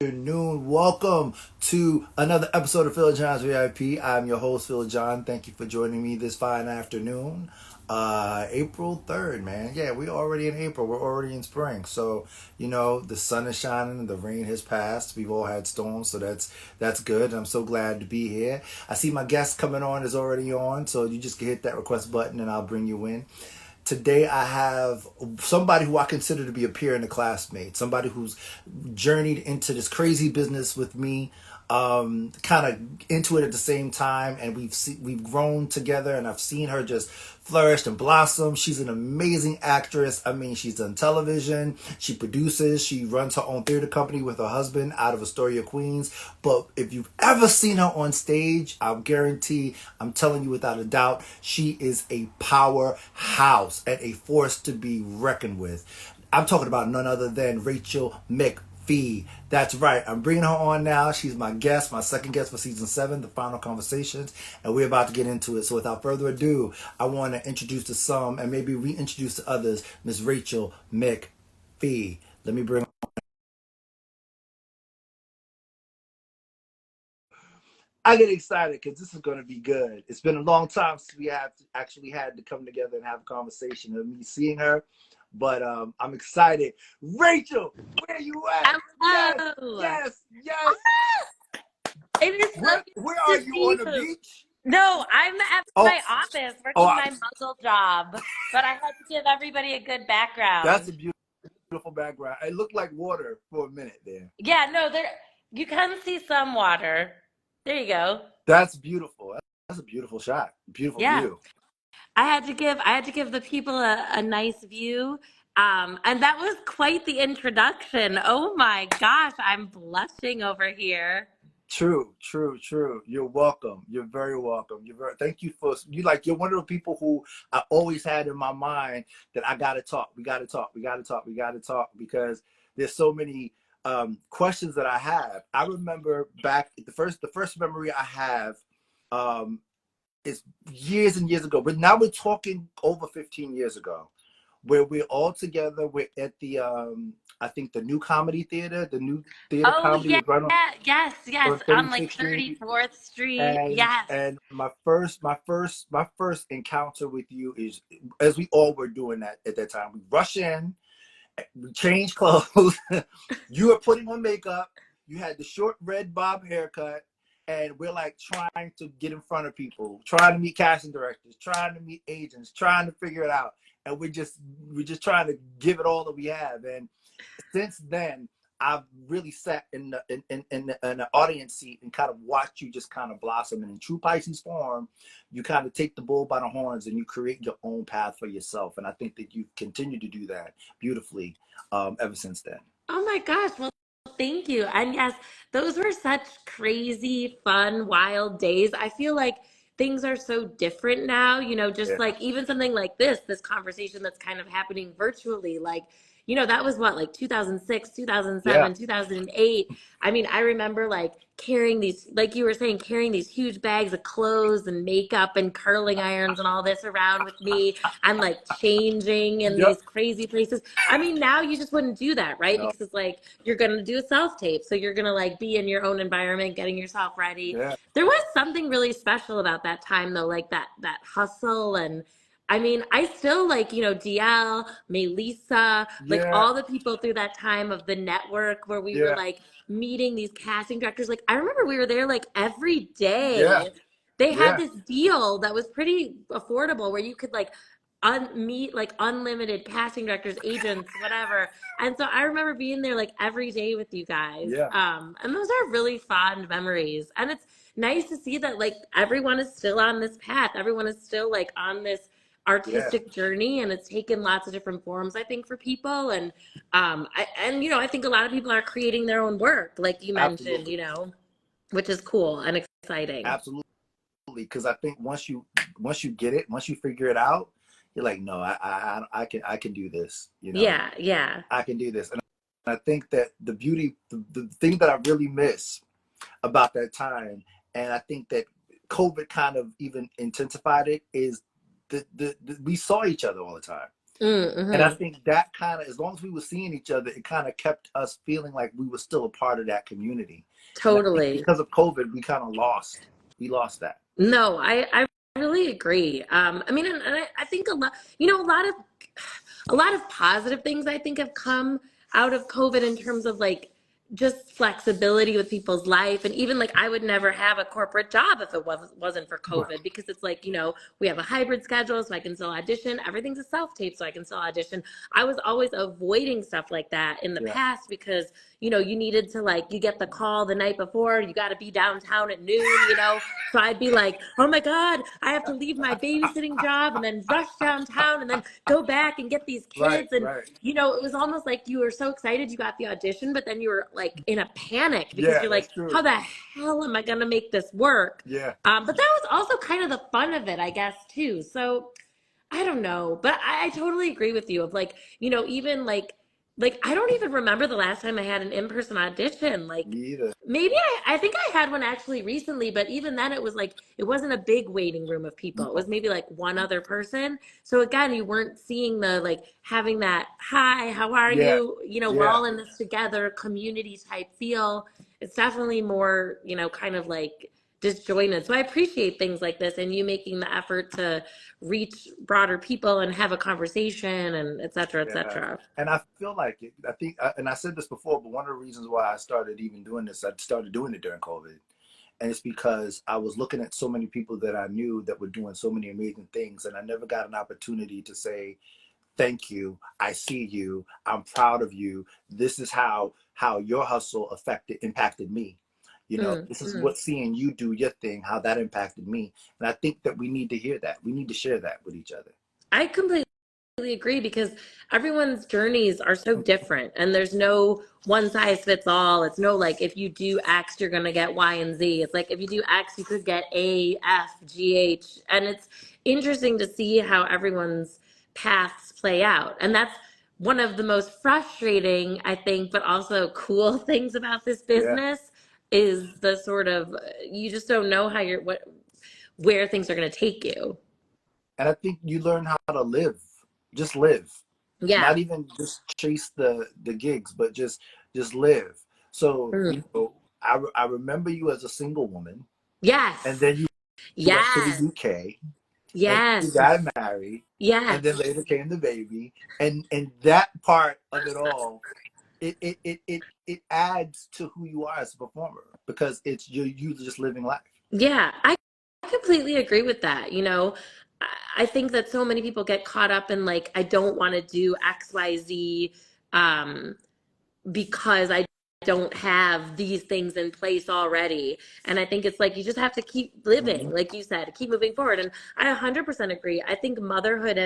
Afternoon. Welcome to another episode of Phil John's VIP. I'm your host, Phil John. Thank you for joining me this fine afternoon. April 3rd, man. Yeah, we're already in April. We're already in spring. So, the sun is shining, the rain has passed. We've all had storms, so that's good. I'm so glad to be here. I see my guest coming on is already on, so you just can hit that request button and I'll bring you in. Today I have somebody who I consider to be a peer and a classmate, somebody who's journeyed into this crazy business with me, kind of into it at the same time, and we've grown together, and I've seen her just flourish and blossom. She's an amazing actress. I mean, she's done television, she produces, she runs her own theater company with her husband out of Astoria, Queens. But if you've ever seen her on stage, I'm telling you without a doubt, she is a powerhouse and a force to be reckoned with. I'm talking about none other than Rachel McPhee. That's right. I'm bringing her on now. She's my guest, my second guest for season 7, the final conversations, and we're about to get into it. So without further ado, I want to introduce to some and maybe reintroduce to others Miss Rachel McPhee. Let me bring. I get excited because this is going to be good. It's been a long time since we have actually had to come together and have a conversation of me seeing her, but I'm excited. Rachel, where you at? Yes, Hello. yes, yes. It is so Where good are to you, see on the you. beach? No, I'm at Oh, my office oh, working my muzzle job, but I had to give everybody a good that's background. a beautiful background. It looked like water for a minute there. Yeah, no, there you can see some water. There you go. That's beautiful. That's a beautiful shot. Beautiful Yeah. view. I had to give the people a nice view. And that was quite the introduction. Oh my gosh, I'm blushing over here. True, true, true. You're welcome. You're very welcome. Thank you for you're one of the people who I always had in my mind that I gotta talk. We gotta talk. We gotta talk. We gotta talk because there's so many questions that I have. I remember back the first memory I have um is years and years ago. But now we're talking over 15 years ago, where we're all together. We're at the I think the new comedy theater, the new theater Oh comedy yeah, was right yes, on on like 36th Street. 34th Street. and Yes. and my first encounter with you is, as we all were doing that at that time, we rush in, we change clothes. You were putting on makeup, you had the short red bob haircut, and we're like trying to get in front of people, trying to meet casting directors, trying to meet agents, trying to figure it out, and we're just trying to give it all that we have. And since then, I've really sat in the audience seat and kind of watched you just kind of blossom. And in true Pisces form, you kind of take the bull by the horns and you create your own path for yourself. And I think that you continue to do that beautifully ever since then. Oh my gosh. Well, thank you. And yes, those were such crazy, fun, wild days. I feel like things are so different now, just Yeah. like even something like this conversation that's kind of happening virtually. That was what, like 2006, Yeah. 2007, 2008. I mean, I remember like carrying these, like you were saying, carrying these huge bags of clothes and makeup and curling irons and all this around with me and like changing in Yep. these crazy places. I mean, now you just wouldn't do that, right? No. Because it's like you're going to do a self tape. So you're going to like be in your own environment, getting yourself ready. Yeah. There was something really special about that time though, like that hustle. And I mean, I still like, DL, Melissa, like Yeah. all the people through that time of the network where we were Yeah. like meeting these casting directors. Like I remember we were there like every Yeah. day. They had Yeah. this deal that was pretty affordable where you could like meet like unlimited casting directors, agents, whatever. And so I remember being there like every day with you guys. Yeah. And those are really fond memories. And it's nice to see that like everyone is still on this path. Everyone is still like on this Yeah. artistic journey, and it's taken lots of different forms, I think, for people. And I think a lot of people are creating their own work, like you mentioned, Absolutely. which is cool and exciting. Absolutely. Because I think once you get it, once you figure it out, you're like, no, I can do this. Yeah, yeah. I can do this. And I think that the thing that I really miss about that time, and I think that COVID kind of even intensified it, is we saw each other all the time. And I Mm-hmm. think that kind of, as long as we were seeing each other, it kind of kept us feeling like we were still a part of that community. And I think Totally. because of COVID, we lost that. No, I really agree. I mean, and I think a lot, you know, a lot of positive things I think have come out of COVID in terms of like just flexibility with people's life. And even like I would never have a corporate job if it wasn't for Right. COVID, because it's like, you know, we have a hybrid schedule so I can still audition. Everything's a self-tape so I can still audition. I was always avoiding stuff like that in the Yeah. past because, you know, you needed to like, you get the call the night before, you got to be downtown at noon, you know. So I'd be like, oh my God, I have to leave my babysitting job and then rush downtown and then go back and get these Right. kids. And, Right. you know, it was almost like you were so excited you got the audition, but then you were like in a panic because Yeah, you're that's like, how true. the hell am I going to make this work? Yeah. But that was also kind of the fun of it, I guess, too. So I don't know, but I totally agree with you of like, you know, even like I don't even remember the last time I had an in-person audition. Like Me either. maybe I think I had one actually recently, but even then it was like it wasn't a big waiting room of people. It was No. maybe like one other person. So again, you weren't seeing the like having that hi, how are Yeah. you? You know, we're Yeah. all in this together, community type feel. It's definitely more, you know, kind of like disjointed. So I appreciate things like this and you making the effort to reach broader people and have a conversation and et cetera, et Yeah. cetera. And I feel like it, I think, and I said this before, but one of the reasons why I started even doing this, I started doing it during COVID. And it's because I was looking at so many people that I knew that were doing so many amazing things. And I never got an opportunity to say, thank you. I see you. I'm proud of you. This is how your hustle impacted me. You know, Mm, this is mm. what seeing you do your thing, how that impacted me. And I think that we need to hear that. We need to share that with each other. I completely agree because everyone's journeys are so different and there's no one size fits all. It's no like if you do X, you're going to get Y and Z. It's like if you do X, you could get A, F, G, H. And it's interesting to see how everyone's paths play out. And that's one of the most frustrating, I think, but also cool things about this Yeah. business is the sort of you just don't know how you're what where things are going to take you. And I think you learn how to live, just live, Yeah. not even just chase the gigs, but just live. So, Mm. you know, I remember you as a single woman, and Yes. then you went to the Yes. UK and you Yes. got married, and then Yes. later came the baby, and that part of it all, it adds to who you are as a performer because it's you just living life. Yeah. I completely agree with that. You know, I think that so many people get caught up in like, I don't want to do XYZ. Um, because I don't have these things in place already. And I think it's like you just have to keep living, Mhm. like you said, keep moving forward. And I 100% agree. I think motherhood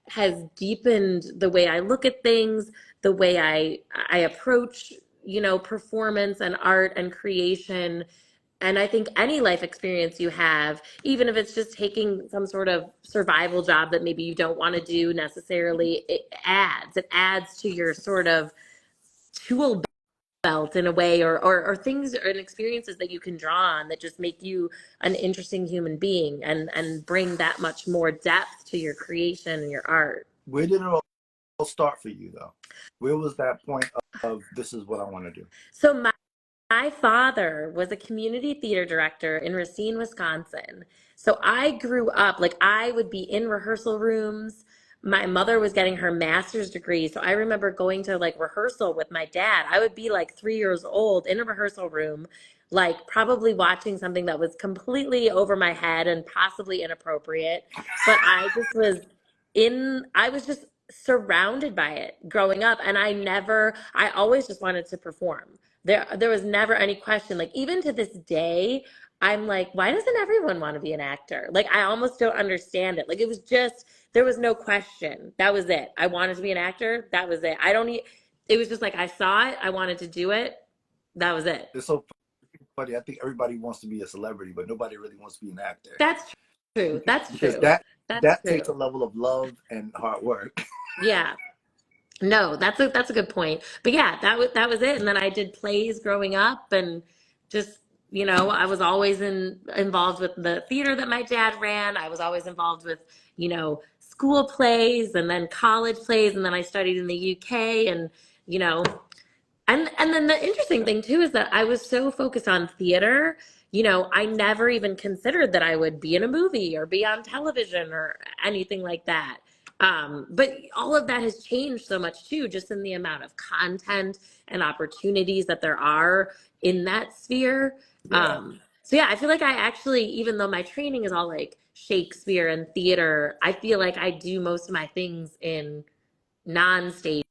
has deepened the way I look at things, the way I approach, you know, performance and art and creation. And I think any life experience you have, even if it's just taking some sort of survival job that maybe you don't want to do necessarily, it adds to your sort of tool belt in a way or things and experiences that you can draw on that just make you an interesting human being and bring that much more depth to your creation and your art. Where did it all start for you though? Where was that point of this is what I want to do? So my father was a community theater director in Racine, Wisconsin. So I grew up, like, I would be in rehearsal rooms. My mother was getting her master's degree. So I remember going to like rehearsal with my dad. I would be like 3 years old in a rehearsal room, like probably watching something that was completely over my head and possibly inappropriate. But I was just surrounded by it growing up. And I always just wanted to perform. There was never any question. Like even to this day, I'm like, why doesn't everyone want to be an actor? Like I almost don't understand it. Like it was just there was no question. That was it. I wanted to be an actor. That was it. I don't need it was just like I saw it, I wanted to do it. That was it. It's so funny. I think everybody wants to be a celebrity, but nobody really wants to be an actor That's true. That's because true. That's that takes a true. level of love and hard work. Yeah. No, that's a good point. But yeah, that was it. And then I did plays growing up and just, you know, I was always involved with the theater that my dad ran. I was always involved with, you know, school plays and then college plays, and then I studied in the UK, and you know, and then the interesting thing too is that I was so focused on theater, I never even considered that I would be in a movie or be on television or anything like that. But all of that has changed so much too, just in the amount of content and opportunities that there are in that sphere. Yeah. So yeah, I feel like I actually, even though my training is all like Shakespeare and theater, I feel like I do most of my things in non-stage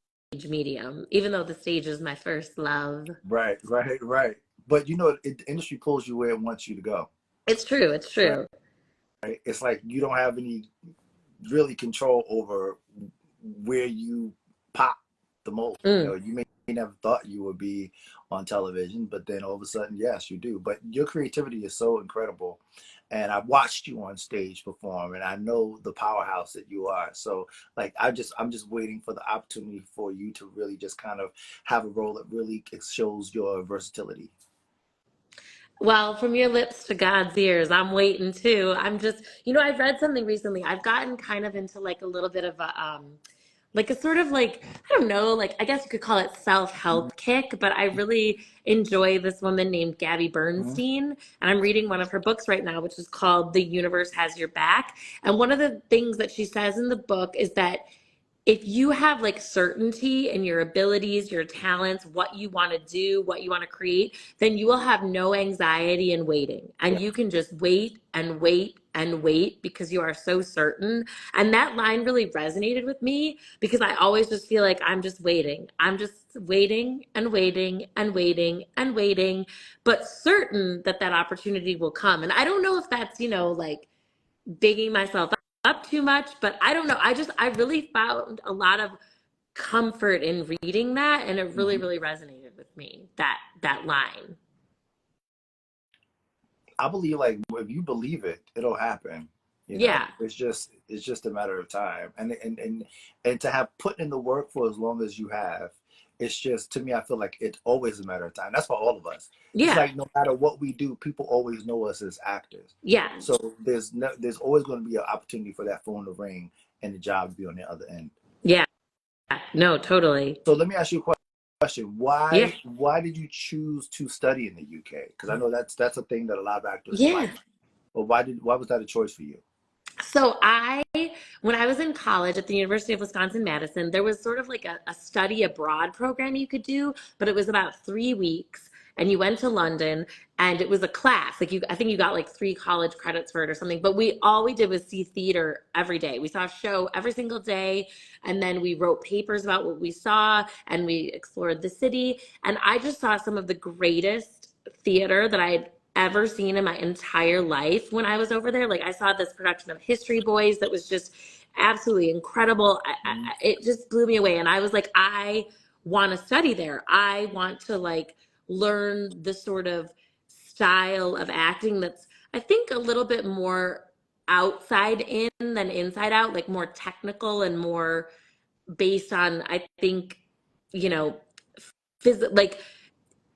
medium, even though the stage is my first love. Right, right, right. But the industry pulls you where it wants you to go. It's true. It's Right. true. It's like you don't have any really control over where you pop the most. Mm. You may never thought you would be on television, but then all of a sudden, yes, you do. But your creativity is so incredible. And I've watched you on stage perform, and I know the powerhouse that you are. So, like, I'm just waiting for the opportunity for you to really just kind of have a role that really shows your versatility. Well, from your lips to God's ears, I'm waiting too. I'm just, I've read something recently. I've gotten kind of into like a little bit of like a sort of like, I don't know, like I guess you could call it Mm-hmm. self-help kick, but I really enjoy this woman named Gabby Mm-hmm. Bernstein. And I'm reading one of her books right now, which is called The Universe Has Your Back. And one of the things that she says in the book is that if you have like certainty in your abilities, your talents, what you want to do, what you want to create, then you will have no anxiety in waiting. And Yeah. you can just wait and wait and wait because you are so certain. And that line really resonated with me because I always just feel like I'm just waiting. I'm just waiting and waiting and waiting and waiting, but certain that that opportunity will come. And I don't know if that's, like bigging myself up too much, but I don't know. I really found a lot of comfort in reading that, and it really, Mm-hmm. really resonated with me, that line. I believe like if you believe it, it'll happen. Yeah. It's just a matter of time, and to have put in the work for as long as you have, it's just to me. I feel like it's always a matter of time. That's for all of us. It's Yeah. like no matter what we do, people always know us as actors. Yeah. So there's always going to be an opportunity for that phone to ring and the job to be on the other end. Yeah. No, totally. So let me ask you a question. Yeah. Why did you choose to study in the UK? Because I know that's a thing that a lot of actors Yeah. like. But why was that a choice for you? So when I was in college at the University of Wisconsin-Madison, there was sort of like a study abroad program you could do, but it was about 3 weeks. And you went to London, and it was a class. Like I think you got like 3 college credits for it or something. But all we did was see theater every day. We saw a show every single day, and then we wrote papers about what we saw, and we explored the city. And I just saw some of the greatest theater that I had ever seen in my entire life when I was over there. Like I saw this production of History Boys that was just absolutely incredible. Mhm. It just blew me away, and I was like, I want to study there. I want to like learn the sort of style of acting that's, I think, a little bit more outside in than inside out, like more technical and more based on, I think, you know, like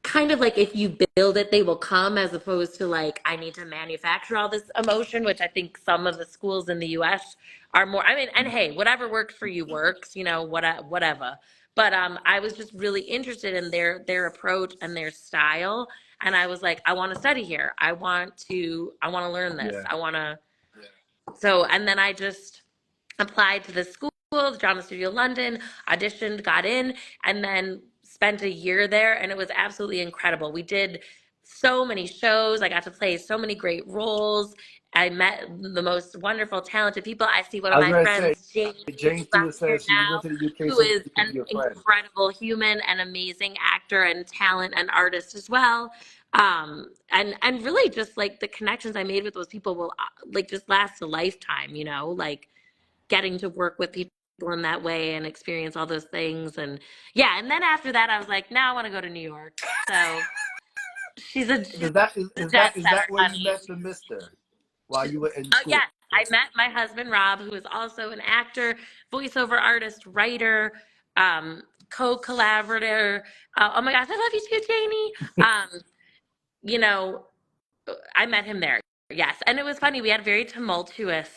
kind of like if you build it, they will come, as opposed to like, I need to manufacture all this emotion, which I think some of the schools in the US are more, I mean, and hey, whatever works for you works, whatever. But I was just really interested in their approach and their style. And I was like, I want to study here. I want to learn this. Yeah. So, and then I just applied to the school, the Drama Studio London, auditioned, got in, and then spent a year there. And it was absolutely incredible. We did so many shows. I got to play so many great roles. I met the most wonderful, talented people. I see one I of was my gonna say, friends, Jamie, Jane who's out Stewart here says she went now, to the UK who so is she could an be your friend. incredible human and amazing actor and talent and artist as well. And really just like the connections I made with those people will like just last a lifetime, like getting to work with people in that way and experience all those things. And yeah, and then after that I was like, now I want to go to New York. So she's Is that a jet is setter, that where you honey. met the Mister while you were in Oh school? yes, I met my husband Rob, who is also an actor, voiceover artist, writer, co-collaborator. Oh my gosh, I love you too, Janie. You know, I met him there. Yes, and it was funny. We had a very tumultuous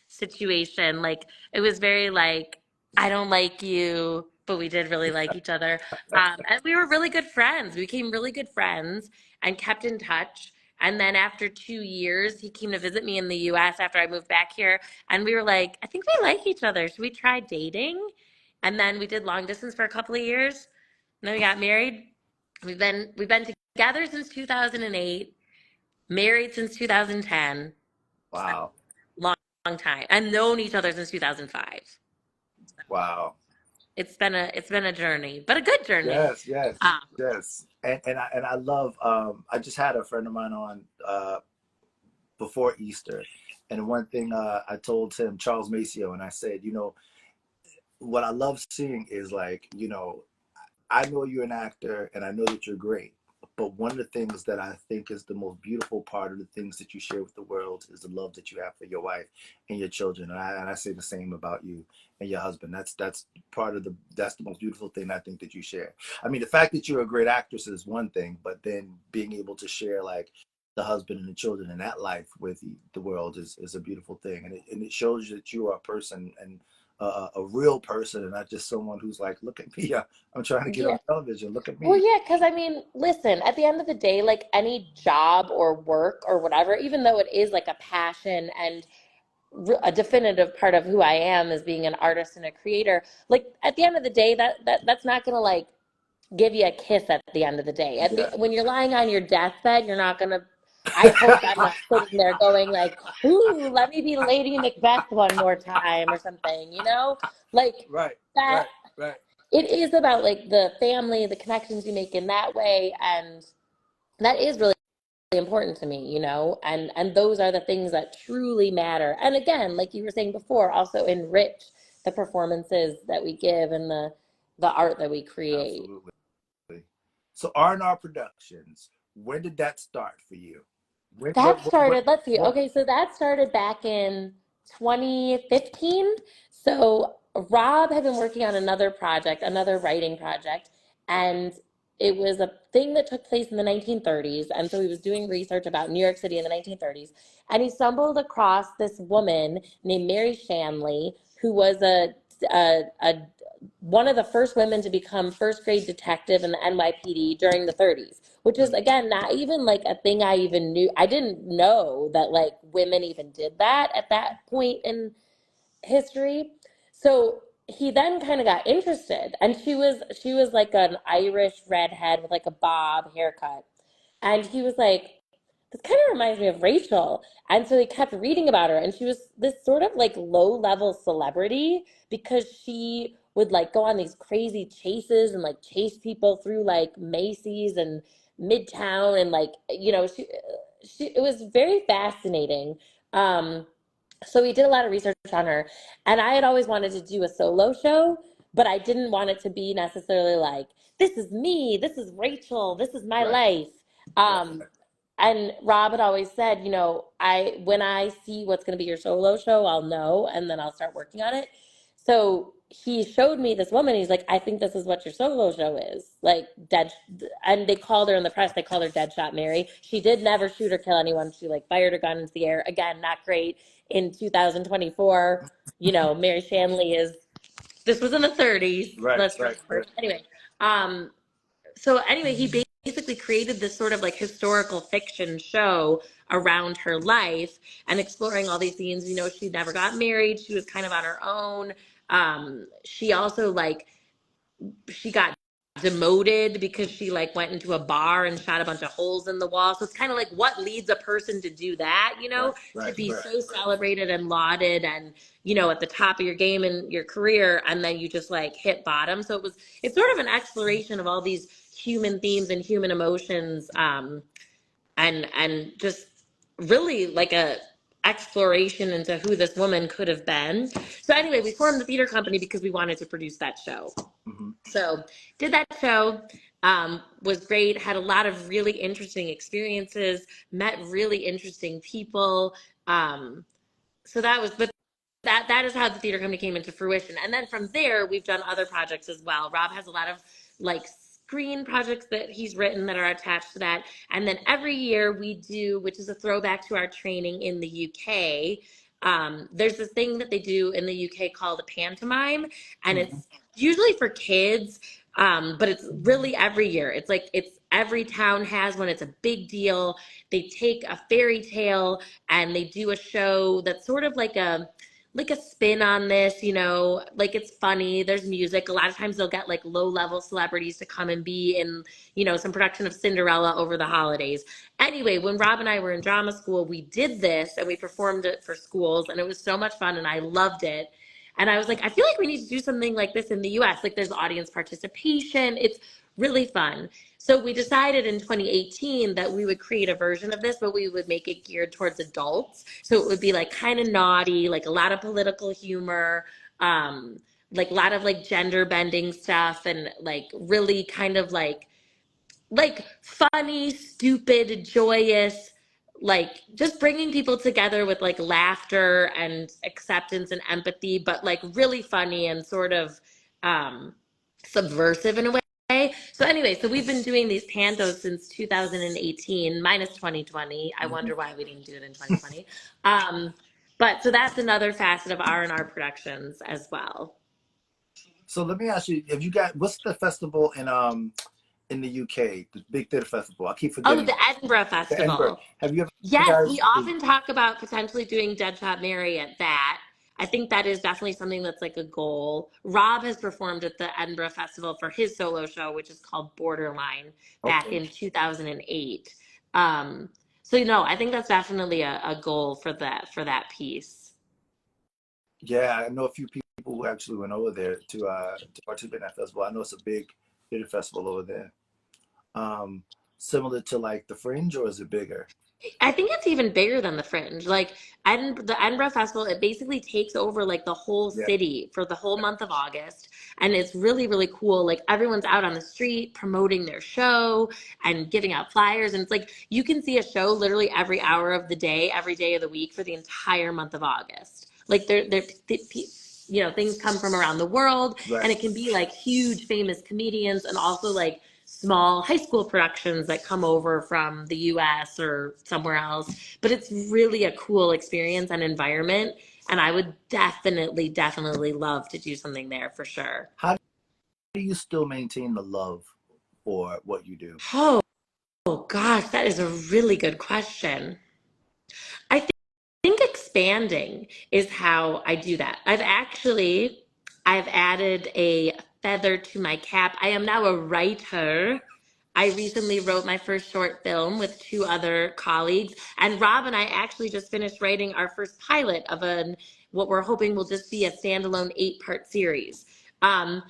situation. Like it was very like, I don't like you, but we did really like each other. And we were really good friends. We became really good friends and kept in touch. And then after 2 years, he came to visit me in the US after I moved back here. And we were like, I think we like each other. Should we try dating? And then we did long distance for a couple of years. And then we got married. We've been together since 2008, married since 2010. Wow. Long, long time. And known each other since 2005. Wow. It's been a journey, but a good journey. Yes, yes, Um, yes. And I love I just had a friend of mine on before Easter. And one thing I told him, Charles Maceo, and I said, what I love seeing is like, I know you're an actor and I know that you're great. But one of the things that I think is the most beautiful part of the things that you share with the world is the love that you have for your wife and your children. And I say the same about you and your husband. That's part of that's the most beautiful thing I think that you share. I mean, the fact that you're a great actress is one thing, but then being able to share like the husband and the children and that life with the world is a beautiful thing. And it shows you that you are a person and a real person and not just someone who's like, look at me, I'm trying to get yeah. on television. Look at Well, me. yeah, because I mean, listen, at the end of the day, like any job or work or whatever, even though it is like a passion and a definitive part of who I am as being an artist and a creator, like at the end of the day, that's not gonna like give you a kiss at the end of the day. Yeah. When you're lying on your deathbed, you're not gonna. I hope I'm not sitting there going like, "Ooh, let me be Lady Macbeth one more time" or something. Like Right, that. right, right. It is about like the family, the connections you make in that way, and that is really important to me. And those are the things that truly matter. And again, like you were saying before, also enrich the performances that we give and the art that we create. Absolutely. So R&R Productions, when did that start for you? When, That started, let's see. what? Okay, so that started back in 2015. So Rob had been working on another project, another writing project, and it was a thing that took place in the 1930s. And so he was doing research about New York City in the 1930s. And he stumbled across this woman named Mary Shanley, who was a one of the first women to become first grade detective in the NYPD during the 30s, which is again not even like a thing I even knew. I didn't know that like women even did that at that point in history. So he then kind of got interested, and she was like an Irish redhead with like a bob haircut, and he was like, this kind of reminds me of Rachel. And so he kept reading about her, and she was this sort of like low level celebrity because she would like go on these crazy chases and like chase people through like Macy's and Midtown, and like she it was very fascinating. Um, so we did a lot of research on her, and I had always wanted to do a solo show, but I didn't want it to be necessarily like, this is me, this is Rachel, this is my Right, life. right. Um, and Rob had always said, I when I see what's going to be your solo show, I'll know, and then I'll start working on it. So he showed me this woman. He's like, I think this is what your solo show is, like dead. And they called her in the press. They called her Deadshot Mary. She did never shoot or kill anyone. She like fired a gun into the air. Again, not great in 2024. Mary Shanley is. This was in the 30s. Right, Let's right, remember. right. Um, so anyway, he basically created this sort of like historical fiction show around her life and exploring all these themes. She never got married. She was kind of on her own. She also like she got demoted because she like went into a bar and shot a bunch of holes in the wall. So it's kind of like, what leads a person to do that, Right, to right, be right. so celebrated and lauded and, at the top of your game in your career, and then you just like hit bottom. So it's sort of an exploration of all these human themes and human emotions, and just really like a exploration into who this woman could have been. So anyway, we formed the theater company because we wanted to produce that show. Hmm. So did that show, was great, had a lot of really interesting experiences, met really interesting people. So that was, but that is how the theater company came into fruition. And then from there, we've done other projects as well. Rob has a lot of like screen projects that he's written that are attached to that. And then every year we do, which is a throwback to our training in the UK, There's this thing that they do in the UK called a pantomime, and Mhm. it's usually for kids, but it's really every year. It's like it's every town has one. It's a big deal. They take a fairy tale and they do a show that's sort of like a spin on this, like it's funny. There's music. A lot of times they'll get like low level celebrities to come and be in, some production of Cinderella over the holidays. Anyway, when Rob and I were in drama school, we did this and we performed it for schools, and it was so much fun and I loved it. And I was like, I feel like we need to do something like this in the US. Like there's audience participation. It's really fun. So we decided in 2018 that we would create a version of this, but we would make it geared towards adults. So it would be like kind of naughty, like a lot of political humor, like a lot of like gender bending stuff, and like really kind of like funny, stupid, joyous, like just bringing people together with like laughter and acceptance and empathy, but like really funny and sort of um, subversive in a way. So anyway, so we've been doing these pantos since 2018, minus 2020. I Mhm. wonder why we didn't do it in 2020. Um, but so that's another facet of R&R Productions as well. So let me ask you: have you got what's the festival in the UK, the big theater festival? I keep Oh, forgetting the Edinburgh the Edinburgh. Festival. Have you ever Yes, we guys? often talk about potentially doing Deadshot Mary at that. I think that is definitely something that's like a goal. Rob has performed at the Edinburgh Festival for his solo show, which is called Borderline, back Okay. in 2008. Um, so I think that's definitely a goal for that piece. Yeah, I know a few people who actually went over there to participate in that festival. I know it's a big theater festival over there. Um, Similar to like the Fringe, or is it bigger? I think it's even bigger than the Fringe. Like the Edinburgh Festival, it basically takes over like the whole Yeah. city for the whole month of August, and it's really really cool. Like everyone's out on the street promoting their show and giving out flyers, and it's like you can see a show literally every hour of the day, every day of the week for the entire month of August. Like things come from around the world, Right. and it can be like huge famous comedians, and also like small high school productions that come over from the US or somewhere else. But it's really a cool experience and environment. And I would definitely, definitely love to do something there for sure. How do you still maintain the love for what you do? Oh, gosh, that is a really good question. I think expanding is how I do that. I've added a feather to my cap. I am now a writer. I recently wrote my first short film with two other colleagues, and Rob and I actually just finished writing our first pilot of what we're hoping will just be a standalone 8-part series. And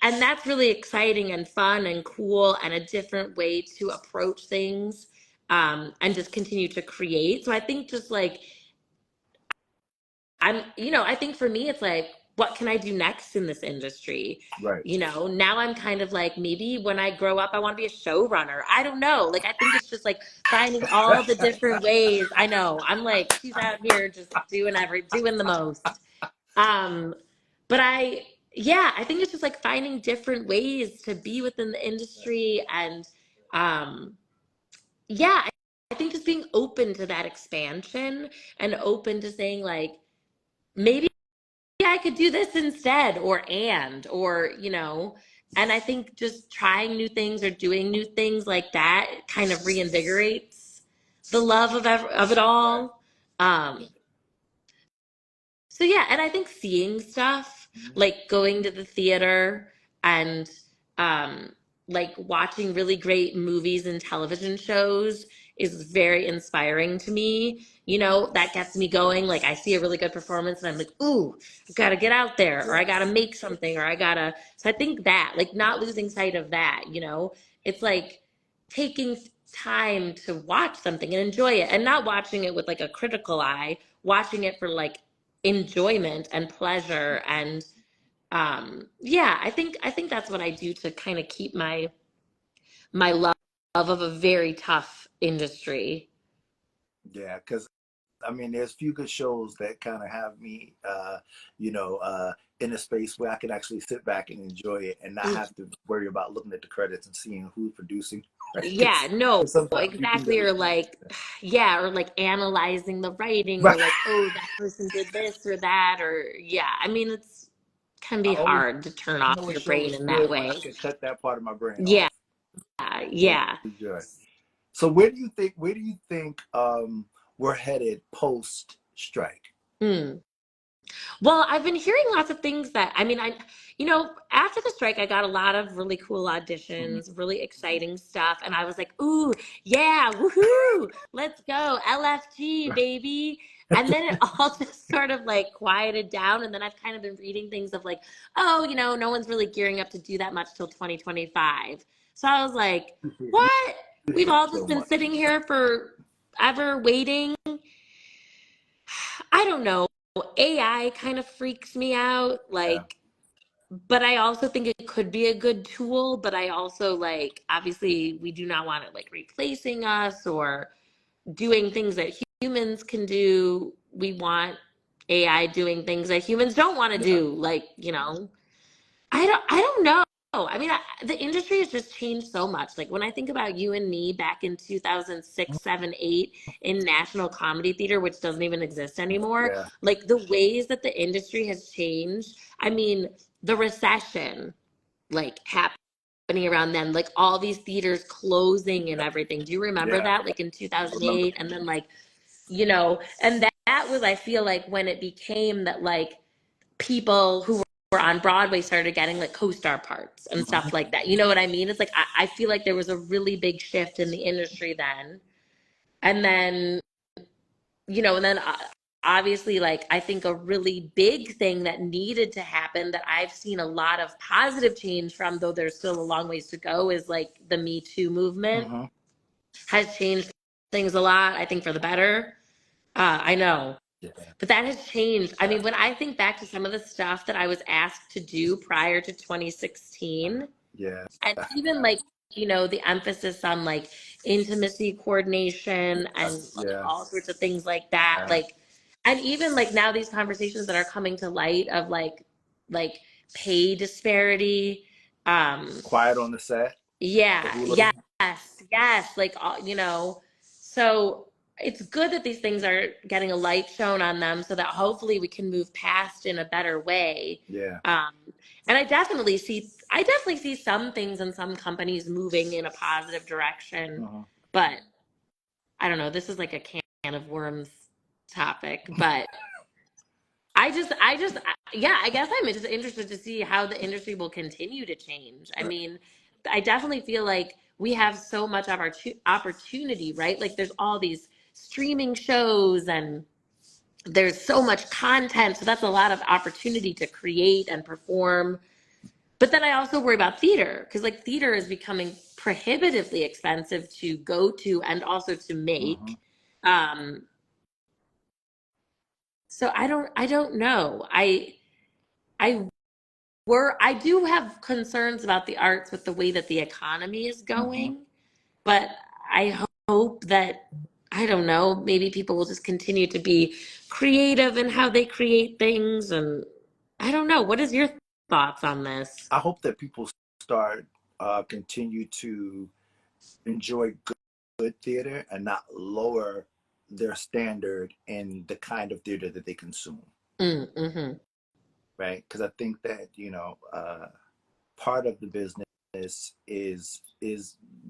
that's really exciting and fun and cool and a different way to approach things, and just continue to create. So I think just like I think for me, it's like, what can I do next in this industry? Right. Now I'm kind of like, maybe when I grow up, I want to be a showrunner. I don't know. Like, I think it's just like finding all the different ways. I know. I'm like, she's out here just doing the most. Um, but yeah, I think it's just like finding different ways to be within the industry, and um, yeah, I think just being open to that expansion and open to saying like, maybe I could do this instead, and I think just trying new things or doing new things like that kind of reinvigorates the love of it Right. all. So yeah, and I think seeing stuff, Mhm. like going to the theater and um like watching really great movies and television shows is very inspiring to me. That gets me going. Like I see a really good performance and I'm like, "Ooh, I've got to get out there, or I Yeah. got to make something, or I got to." So I think that, like, not losing sight of that. It's like taking time to watch something and enjoy it, and not watching it with like a critical eye, watching it for like enjoyment and pleasure. And yeah, I think that's what I do to kind of keep my love of a very tough industry. Yeah, because I mean, there's few good shows that kind of have me, in a space where I can actually sit back and enjoy it and not have to worry about looking at the credits and seeing who's producing. Yeah, no, Sometimes you do exactly. that. Or like, yeah, or like analyzing the writing, Right. or like, oh, that person did this or that, or yeah. I mean, it's can I be always hard to turn off know a your show brain is in that good when I way. can cut that part of my brain Yeah, off and yeah. enjoy. So where do you think we're headed post strike? Hmm. Well, I've been hearing lots of things that, I mean, after the strike, I got a lot of really cool Mhm. auditions, really exciting stuff. And I was like, ooh, yeah, woohoo, let's go, LFG, baby. And then it all just sort of like quieted down. And then I've kind of been reading things of like, oh, no one's really gearing up to do that much till 2025. So I was like, what? We've all just So been much. sitting here forever waiting. I don't know. AI kind of freaks me out. Yeah. Like, but I also think it could be a good tool. But I also like, obviously, we do not want it like replacing us or doing things that humans can do. We want AI doing things that humans don't want to Yeah. do. Like, I don't know. I mean, the industry has just changed so much. Like when I think about you and me back in 2006, 7, 8 in National Comedy Theater, which doesn't even exist anymore, Yeah. like the ways that the industry has changed. I mean, the recession, like happening around then, like all these theaters closing and everything. Do you remember Yeah. that? Like in I remember. 2008, and then like, and that was, I feel like when it became that like people who were on Broadway started getting like co-star parts and Mhm. stuff like that. You know what I mean? It's like I feel like there was a really big shift in the industry then. And then, and then obviously, like I think a really big thing that needed to happen that I've seen a lot of positive change from, though there's still a long ways to go, is like the Me Too movement Mhm. has changed things a lot, I think for the better. I know. Yeah. But that has changed. I Yeah. mean, when I think back to some of the stuff that I was asked to do prior to 2016, Yeah. and even like, the emphasis on like intimacy coordination and like Yeah. all sorts of things like that. Yeah. Like, and even like now these conversations that are coming to light of like pay disparity. Quiet on the set. The Yeah, Hulu. yes, yes. Like, so it's good that these things are getting a light shown on them so that hopefully we can move past in a better way. Yeah. Um, and I definitely see some things in some companies moving in a positive direction, Mhm. but I don't know. This is like a can of worms topic, but yeah, I guess I'm just interested to see how the industry will continue to change. I mean, I definitely feel like we have so much of our opportunity, right? Like there's all these streaming shows and there's so much content. So that's a lot of opportunity to create and perform. But then I also worry about theater because like theater is becoming prohibitively expensive to go to and also to Mhm. make. Um, so I don't know. I I do have concerns about the arts with the way that the economy is Mhm. going, but I hope that, I don't know, maybe people will just continue to be creative in how they create things. And I don't know. What is your thoughts on this? I hope that people start continue to enjoy good theater and not lower their standard in the kind of theater that they consume, Mm-hmm. right? Because I think that part of the business is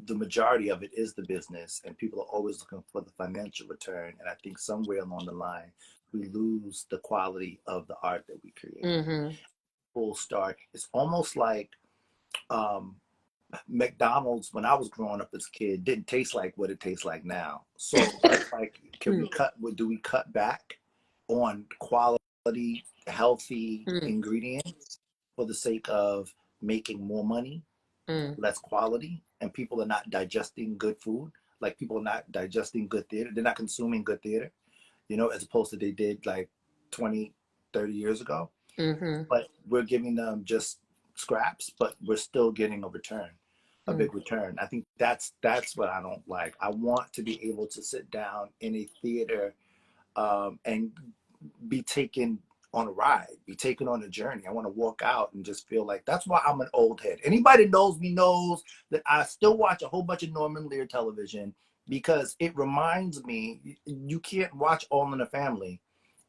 the majority of it is the business, and people are always looking for the financial return. And I think somewhere along the line we lose the quality of the art that we create. Mm-hmm. Full start. It's almost like um, McDonald's when I was growing up as a kid didn't taste like what it tastes like now. So it's like, can we cut? Do we cut back on quality, healthy Mm-hmm. ingredients for the sake of making more money, less quality, and people are not digesting good food? Like people are not digesting good theater. They're not consuming good theater, as opposed to they did like 20, 30 years ago. Mm-hmm. But we're giving them just scraps, but we're still getting a Mm-hmm. big return. I think that's what I don't like. I want to be able to sit down in a theater and be taken on a ride, be taken on a journey. I want to walk out and just feel like that's why I'm an old head. Anybody that knows me knows that I still watch a whole bunch of Norman Lear television because it reminds me you can't watch All in the Family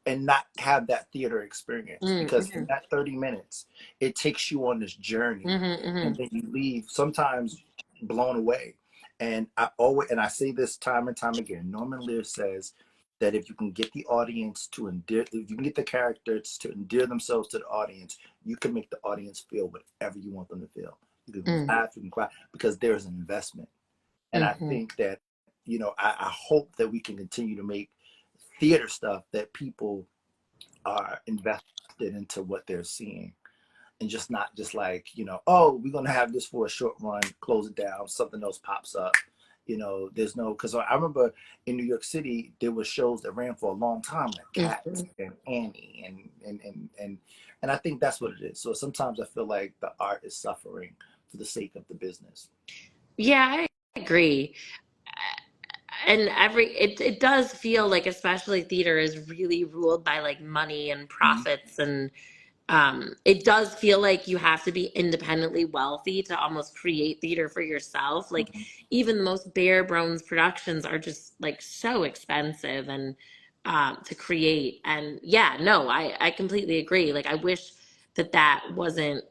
and not have that theater experience, because in Mm-hmm. that 30 minutes it takes you on this journey, Mm-hmm. Mm-hmm. and then you leave sometimes blown away. And I say this time and time again, Norman Lear says that if you can get the audience to endear, if you can get the characters to endear themselves to the audience, you can make the audience feel whatever you want them to feel. You can laugh, you can cry, because there's an investment. And I Mm-hmm. think that, I hope that we can continue to make theater stuff that people are invested into what they're seeing, and just not just like, oh, we're going to have this for a short run, close it down, something else pops up. There's no, because I remember in New York City there were shows that ran for a long time, like Cats Mm-hmm. and Annie, and I think that's what it is. So sometimes I feel like the art is suffering for the sake of the business. Yeah, I agree. And it does feel like, especially theater is really ruled by like money and Mm-hmm. profits, and it does feel like you have to be independently wealthy to almost create theater for yourself. Like Mm-hmm. even the most bare bones productions are just like so expensive and to create. And yeah, no, I completely agree. Like I wish that wasn't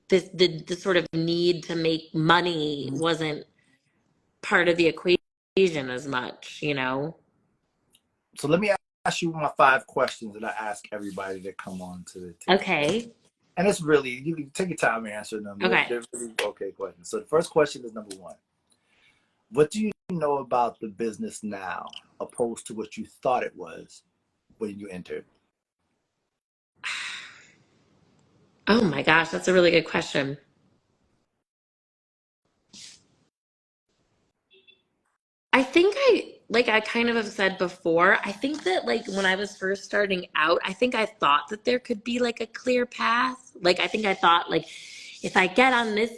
the sort of need to make money Mm-hmm. wasn't part of the equation as much, you know? So let me ask you my 5 questions that I ask everybody that come on to the show. Okay. And it's really, you can take your time answering them. Okay. They're really okay questions. So the first question is number one. What do you know about the business now, opposed to what you thought it was when you entered? Oh my gosh, that's a really good question. I think I kind of have said before, I think that like when I was first starting out, I think I thought that there could be like a clear path. Like I think I thought like if I get on this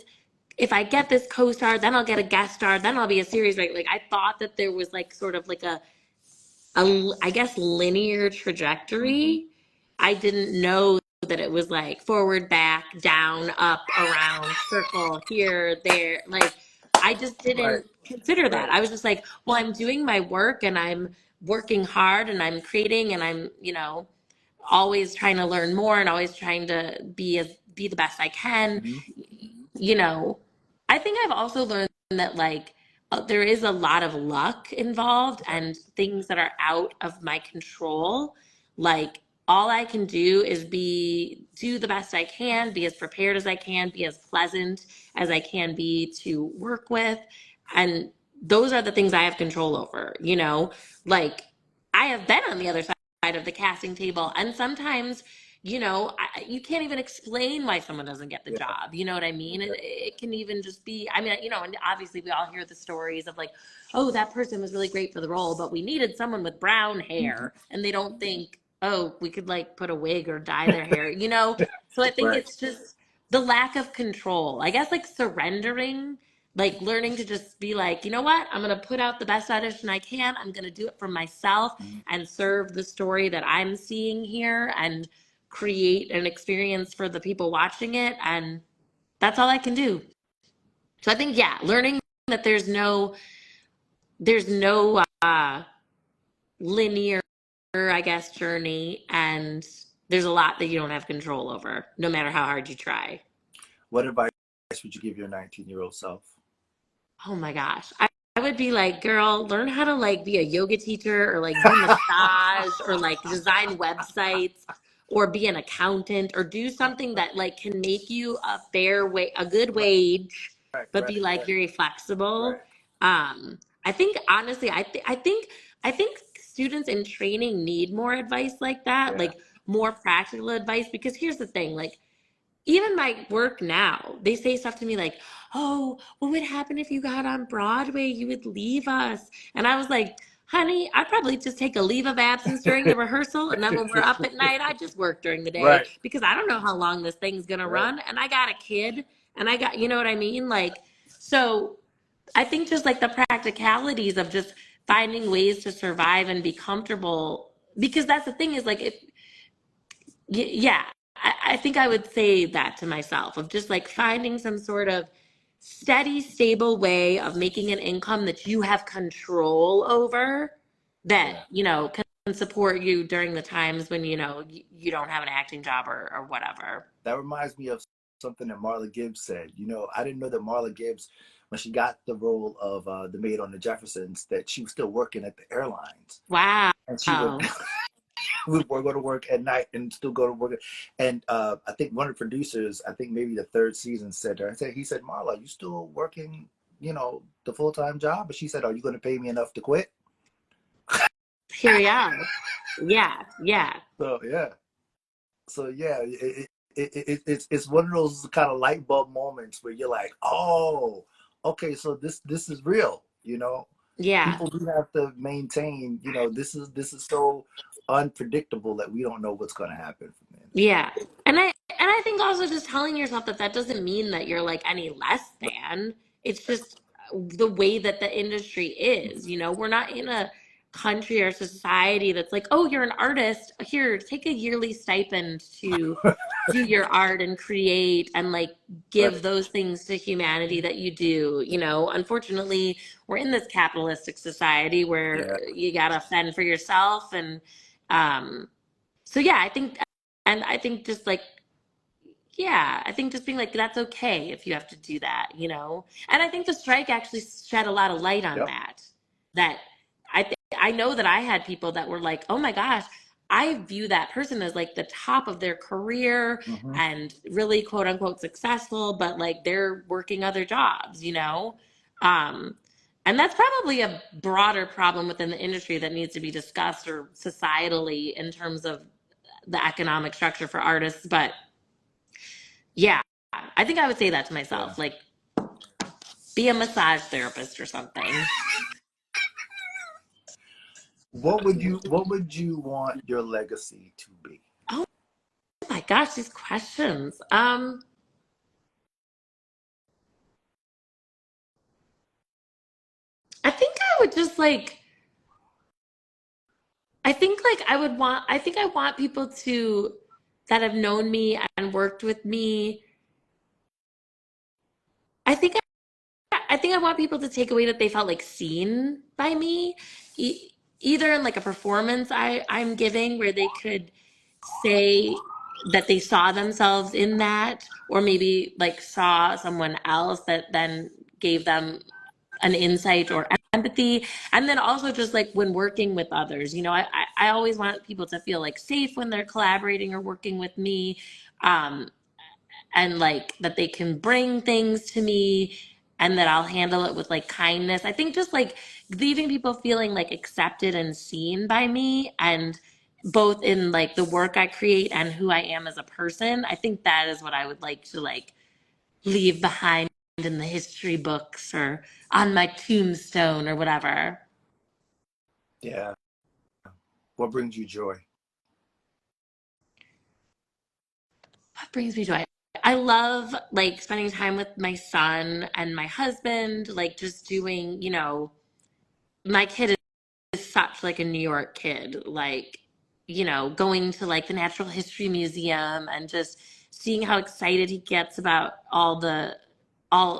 if I get this co-star, then I'll get a guest star, then I'll be a series regular. Like I thought that there was like sort of like a I guess linear Mm-hmm. trajectory. I didn't know that it was like forward, back, down, up, around, circle, here, there. Like I just Right, didn't consider that. right. I was just like, well, I'm doing my work and I'm working hard and I'm creating and I'm, always trying to learn more and always trying to be the best I can. Mm-hmm. you know, I think I've also learned that like there is a lot of luck involved Right. and things that are out of my control. Like all I can do is do the best I can, be as prepared as I can, be as pleasant as I can be to work with. And those are the things I have control over, Like I have been on the other side of the casting table and sometimes you can't even explain why someone doesn't get the Yeah. job. You know what I mean? It can even just be, I mean, and obviously we all hear the stories of like, oh, that person was really great for the role, but we needed someone with brown Mm-hmm. hair. And they don't think, oh, we could like put a wig or dye their hair? So I think Right. it's just the lack of control. I guess like surrendering, like learning to just be like, you know what? I'm going to put out the best audition I can. I'm going to do it for myself Mm-hmm. and serve the story that I'm seeing here. And create an experience for the people watching it, and that's all I can do. So I think yeah, learning that there's no linear, I guess, journey, and there's a lot that you don't have control over no matter how hard you try. What advice would you give your 19-year-old self? Oh my gosh. I would be like, girl, learn how to like be a yoga teacher or like do massage or like design websites or be an accountant or do something that like can make you a good Right, wage, right, but right, be like right, very flexible. right. I think honestly, I think students in training need more advice like that, Yeah. like more practical advice, because here's the thing, like even my work now, they say stuff to me like, oh, what would happen if you got on Broadway? You would leave us. And I was like, honey, I'd probably just take a leave of absence during the rehearsal. And then when we're up at night, I just work during the day Right, because I don't know how long this thing's going to right. run. And I got a kid and you know what I mean? Like, so I think just like the practicalities of just finding ways to survive and be comfortable. Because that's the thing is like, if Yeah, I think I would say that to myself of just like finding some sort of steady, stable way of making an income that you have control over that, Yeah. can support you during the times when, you don't have an acting job or whatever. That reminds me of something that Marla Gibbs said. I didn't know that Marla Gibbs, when she got the role of the maid on the Jeffersons, that she was still working at the airlines, Wow. and she would would go to work at night and still go to work. And I think one of the producers, I think maybe the third season, said to her, he said, Marla, you still working, the full time job? And she said, are you going to pay me enough to quit? Here we are. Yeah, yeah, So yeah. So yeah, it's one of those kind of light bulb moments where you're like, oh, okay, so this is real. yeah. People do have to maintain. This is so unpredictable that we don't know what's going to happen from the industry. Yeah. And I think also just telling yourself that that doesn't mean that you're like any less than. It's just the way that the industry is, We're not in a country or society that's like, "Oh, you're an artist. Here, take a yearly stipend to do your art and create and like Right. give those things to humanity that you do." Unfortunately, we're in this capitalistic society where Yeah. you got to fend for yourself and um so yeah, I think just like, yeah, I think just being like, that's okay if you have to do that, And I think the strike actually shed a lot of light on Yep. that. That I know that I had people that were like, oh my gosh, I view that person as like the top of their career Hmm. and really quote unquote successful, but like they're working other jobs. Um, and that's probably a broader problem within the industry that needs to be discussed or societally in terms of the economic structure for artists. But yeah, I think I would say that to Yeah. myself, like be a massage therapist or something. What would you want your legacy to be? Oh my gosh, these questions. I think I would just like I think I want people to that have known me and worked with me. I think I think I want people to take away that they felt like seen by me, either in like a performance I'm giving where they could say that they saw themselves in that, or maybe like saw someone else that then gave them an insight or empathy. And then also just like when working with others, I always want people to feel like safe when they're collaborating or working with me. Um, and like that they can bring things to me and that I'll handle it with like kindness. I think just like leaving people feeling like accepted and seen by me and both in like the work I create and who I am as a person. I think that is what I would like to like leave behind in the history books or on my tombstone or whatever. Yeah. What brings you joy? What brings me joy? I love like spending time with my son and my husband, like just doing, my kid is such like a New York kid, like, going to like the Natural History Museum and just seeing how excited he gets about all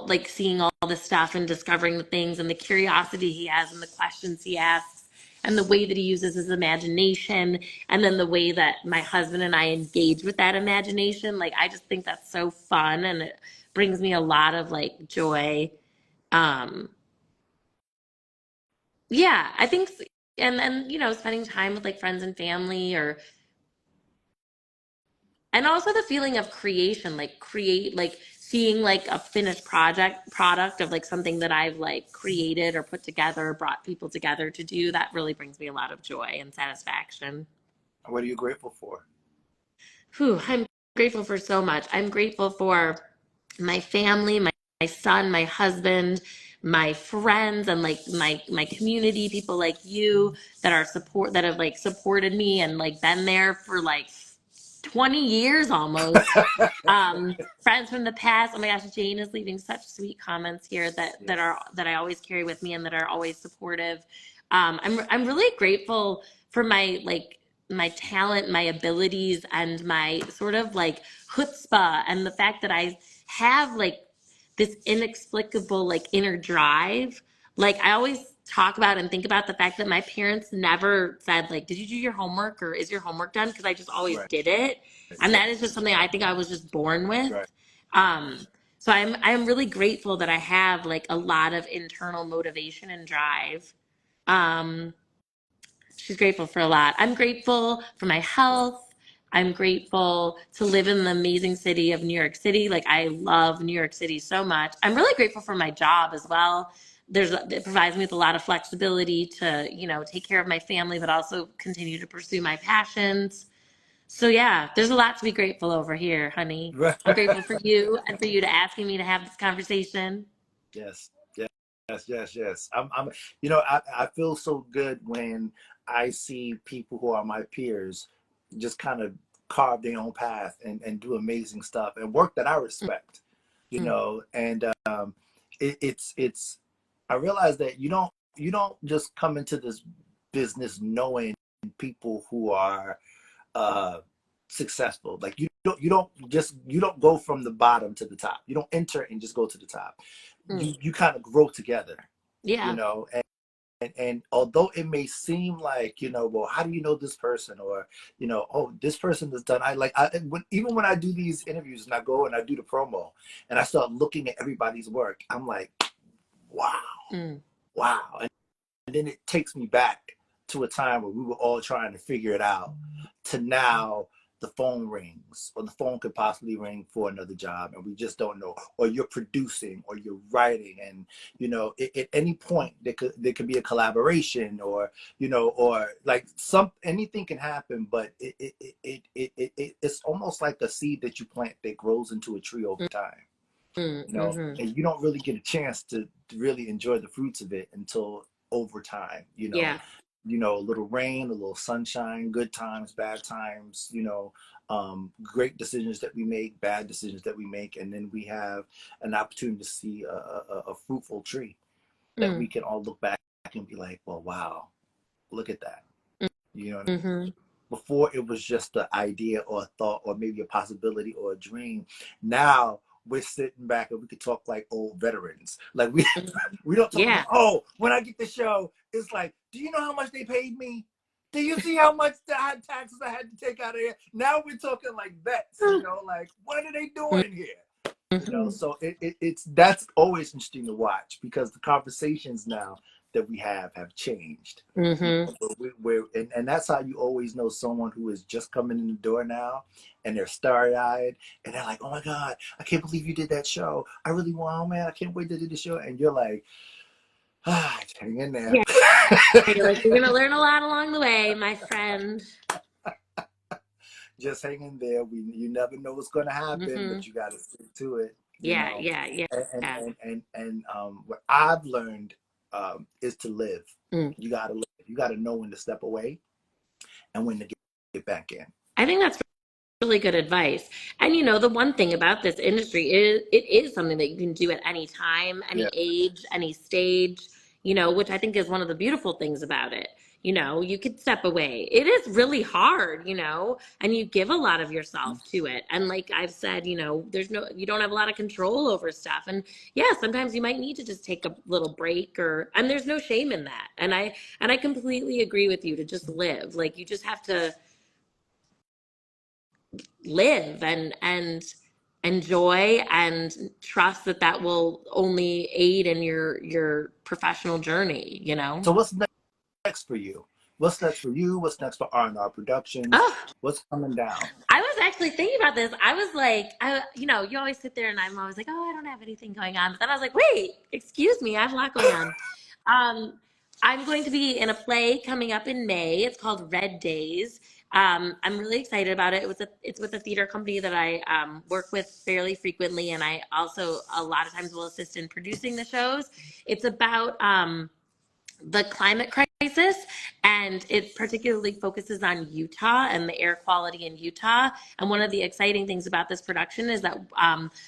like seeing all the stuff and discovering the things and the curiosity he has and the questions he asks and the way that he uses his imagination and then the way that my husband and I engage with that imagination. Like I just think that's so fun and it brings me a lot of like joy. Um yeah, I think, and then, spending time with like friends and family or, and also the feeling of creation, like create, like seeing like a finished product of like something that I've like created or put together, brought people together to do. That really brings me a lot of joy and satisfaction. What are you grateful for? Whew, I'm grateful for so much. I'm grateful for my family, my son, my husband, my friends, and like my community, people like you that have like supported me and like been there for like 20 years almost. Friends from the past. Oh my gosh, Jane is leaving such sweet comments here Yeah. that I always carry with me and that are always supportive. I'm really grateful for my like my talent, my abilities, and my sort of like chutzpah, and the fact that I have like this inexplicable like inner drive. Like I always talk about and think about the fact that my parents never said like, "Did you do your homework?" or "Is your homework done?" Because I just always Right. did it, and that is just something I think I was just born with. Right. So I'm really grateful that I have like a lot of internal motivation and drive. Um, she's grateful for a lot. I'm grateful for my health. I'm grateful to live in the amazing city of New York City. Like I love New York City so much. I'm really grateful for my job as well. It provides me with a lot of flexibility to, take care of my family, but also continue to pursue my passions. So yeah, there's a lot to be grateful over here, honey. Right. I'm grateful for you and for you to asking me to have this conversation. Yes. Yes. I'm. I feel so good when I see people who are my peers just kind of carve their own path and do amazing stuff and work that I respect. Mm, And it's. I realize that you don't just come into this business knowing people who are uh successful. Like you don't go from the bottom to the top. You don't enter and just go to the top. mm. You kind of grow together, you Yeah. know. And although it may seem like, well, how do you know this person? Or, oh, this person has done, even when I do these interviews and I go and I do the promo and I start looking at everybody's work, I'm like, wow, Mm, wow. And then it takes me back to a time where we were all trying to figure it out, to now the phone rings, or the phone could possibly ring for another job and we just don't know, or you're producing or you're writing. And at any point there could be a collaboration, or like anything can happen. But it's almost like a seed that you plant that grows into a tree over time, mm-hmm. and you don't really get a chance to really enjoy the fruits of it until over time. Yeah. A little rain, a little sunshine, good times, bad times, great decisions that we make, bad decisions that we make, and then we have an opportunity to see a fruitful tree that we Mm, can all look back and be like, well, wow, look at that. You know what I mean? mm-hmm. Before it was just an idea or a thought or maybe a possibility or a dream. Now we're sitting back and we could talk like old veterans. Like we Mm-hmm. we don't talk Yeah. about, oh, when I get the show, it's like, do you know how much they paid me? Do you see how much taxes I had to take out of here? Now we're talking like vets, like what are they doing here? Mm-hmm. So it's that's always interesting to watch, because the conversations now that we have changed. Mm-hmm. And that's how you always know someone who is just coming in the door now, and they're starry-eyed and they're like, oh my God, I can't believe you did that show. I really want, oh man, I can't wait to do the show. And you're like, hang in there. Yeah. You're like, you're gonna learn a lot along the way, my friend. Just hang in there. You never know what's going to happen, Mm-hmm. but you got to stick to it. Yeah, yeah, yeah. What I've learned is to live. Mm. You got to live. You got to know when to step away and when to get back in. I think that's really good advice. And the one thing about this industry is it is something that you can do at any time, any Yeah. age, any stage, which I think is one of the beautiful things about it. You could step away. It is really hard, and you give a lot of yourself to it. And like I've said, you don't have a lot of control over stuff. And yeah, sometimes you might need to just take a little break, and there's no shame in that. And I completely agree with you to just live. Like you just have to live and enjoy and trust that that will only aid in your professional journey. So what's next for you? What's next for you? What's next for R&R Productions? Oh, What's coming down? I was actually thinking about this. I was like, you always sit there and I'm always like, oh, I don't have anything going on. But then I was like, wait, excuse me, I have a lot going on. Um, I'm going to be in a play coming up in May. It's called Red Days. I'm really excited about it. It's with a theater company that I work with fairly frequently, and I also a lot of times will assist in producing the shows. It's about the climate crisis, and it particularly focuses on Utah and the air quality in Utah. And one of the exciting things about this production is that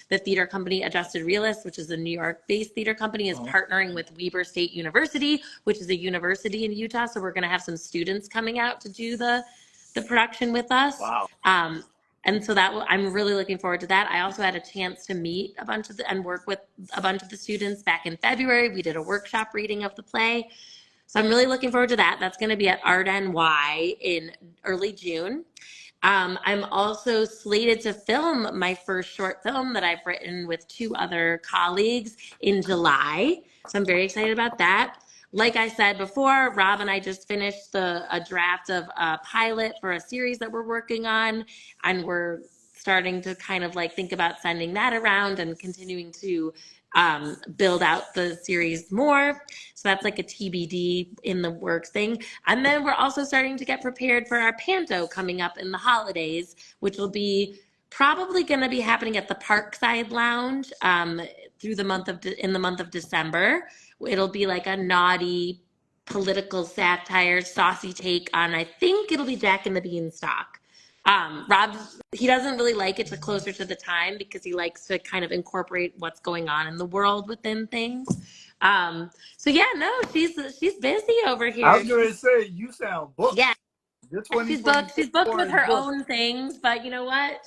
the theater company Adjusted Realist, which is a New York-based theater company, is Uh-huh. partnering with Weber State University, which is a university in Utah. So we're going to have some students coming out to do the production with us. Wow. Um, and so I'm really looking forward to that. I also had a chance to meet a bunch of and work with a bunch of the students back in February. We did a workshop reading of the play. So I'm really looking forward to that. That's going to be at Art NY in early June. I'm also slated to film my first short film that I've written with two other colleagues in July. So I'm very excited about that. Like I said before, Rob and I just finished a draft of a pilot for a series that we're working on, and we're starting to kind of like think about sending that around and continuing to build out the series more. So that's like a TBD in the works thing. And then we're also starting to get prepared for our panto coming up in the holidays, which will be probably going to be happening at the Parkside Lounge through the in the month of December. It'll be like a naughty political satire, saucy take on, I think it'll be Jack and the Beanstalk. Rob, he doesn't really like it to closer to the time because he likes to kind of incorporate what's going on in the world within things. So yeah, no, she's busy over I here. was going to say, you sound Yeah, booked. Your she's booked 2024 with is her booked. own things, but you know what?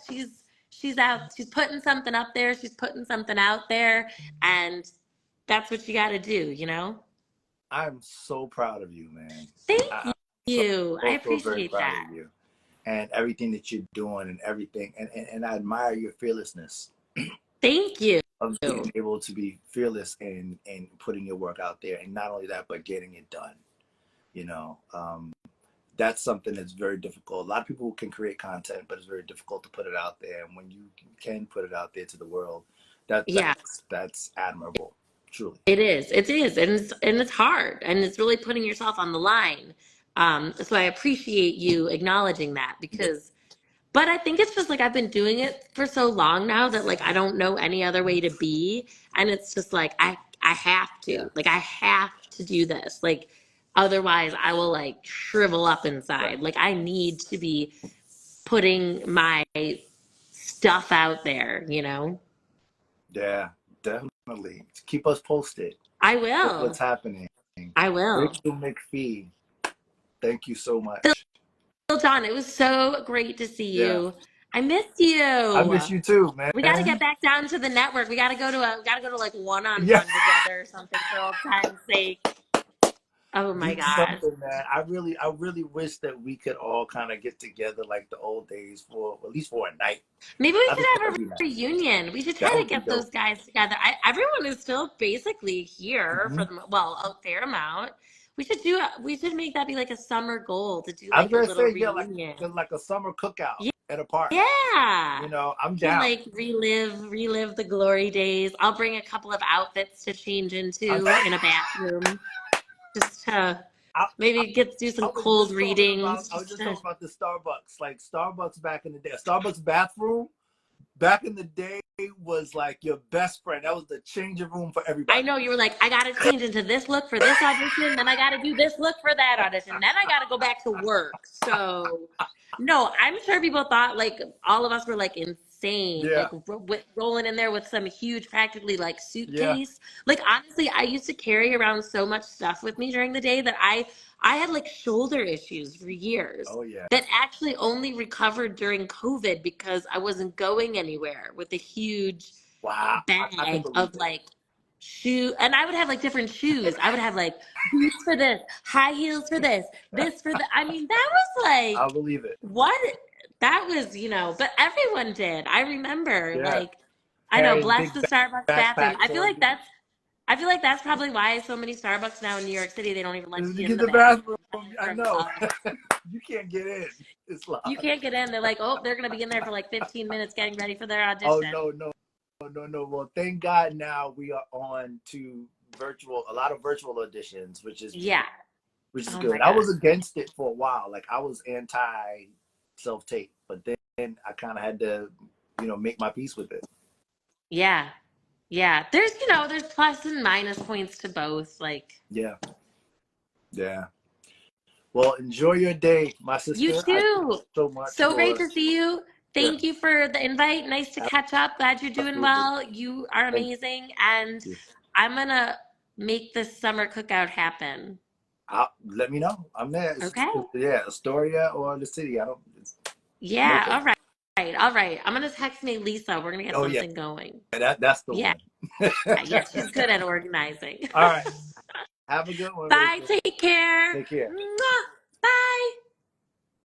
She's out. She's putting something up there. She's putting something out there, and that's what you got to do, you know. I'm so proud of you, man. Thank I'm so, you. I so very appreciate proud of that. you and everything that you're doing and everything. And I admire your fearlessness Thank you. of being able to be fearless and putting your work out there. And not only that, but getting it done. You know, that's something that's very difficult. A lot of people can create content, but it's very difficult to put it out there. And when you can put it out there to the world, Yeah. that's admirable, truly. It is. It is. And it's hard. And it's really putting yourself on the line. So I appreciate you acknowledging that Yeah, because, but I think it's just like I've been doing it for so long now that like I don't know any other way to be. And it's just like I have yeah, to. Like I have to do this. Like otherwise I will like shrivel up right. inside. Like I need to be putting my stuff out there, you know? Yeah, definitely. Keep us posted I with will. what's happening. I will. Rachel McPhee, thank you so Phil, much. John, it was so great to see Yeah, you. I missed I you. miss you too, We got to man. get back down to the network. We got to go to like one on Yeah, one together or something for old time's sake. Oh my do God. something, man. I really wish that we could all kind of get together like the old days for at least for a night. Maybe we I should think have that'd a be nice. reunion. We should That try to would be get dope. those guys together. Everyone is still basically here for Hmm. the, well, a fair amount. We should make that be like a summer goal to do I was like a gonna little say, yeah, reunion. like a summer cookout at a park. Yeah. You know, I'm Can down. like relive the glory days. I'll bring a couple of outfits to change I, into in a bathroom just to I, maybe do some I was cold just talking about readings just to the Starbucks. Like Starbucks back in the day. A Starbucks bathroom back in the day was like your best friend. That was the changing room for I everybody. know you were like, I gotta change into this look for this audition, then I gotta do this look for that audition, then I gotta go back to work. So, no, I'm sure people thought like all of us were like insane, Yeah, like rolling in there with some huge, practically like yeah. suitcase. Like honestly, I used to carry around so much stuff with me during the day that I had like shoulder issues for years Oh yeah. that actually only recovered during COVID because I wasn't going anywhere with a huge Wow. I can bag believe of it. like and I would have like different shoes. I would have like boots for this, high heels for this for the I mean, that was I like believe it. what that was, but everyone did. I remember Yeah. like I know, Carrying bless big the Starbucks bathroom. backpacks on you. I feel like that's probably why so many Starbucks now in New York City they don't even let To you in get the the bathroom, I bathroom. know. You can't get in. It's You locked. can't get in. They're like, oh, they're gonna be in there for like 15 minutes getting ready for their Oh audition. no, no, no. Well, thank God now we are on to a lot of virtual auditions, Yeah. which is Oh my good. I God. was against it for a while. Like I was anti self tape, but then I kind of had to, make my peace with it. Yeah. Yeah, there's plus and minus points to both. Like, Yeah, yeah. Well, enjoy your day, my you sister. I thank too. you so much So great for to see you. yeah, Thank you for the invite. Nice to catch up. Glad you're doing absolutely. well. You are Thank amazing. And you. I'm gonna make this summer cookout happen. Let me know. I'm there. Okay. Yeah, Astoria or the city. I don't. No Yeah. All problem. right. All right. I'm gonna text me Lisa. We're gonna get Oh yeah, something going. that's the Yeah. one. Yeah. She's good at organizing. All right. Have a good one, Bye. Rachel. Take care. Take care. Mwah.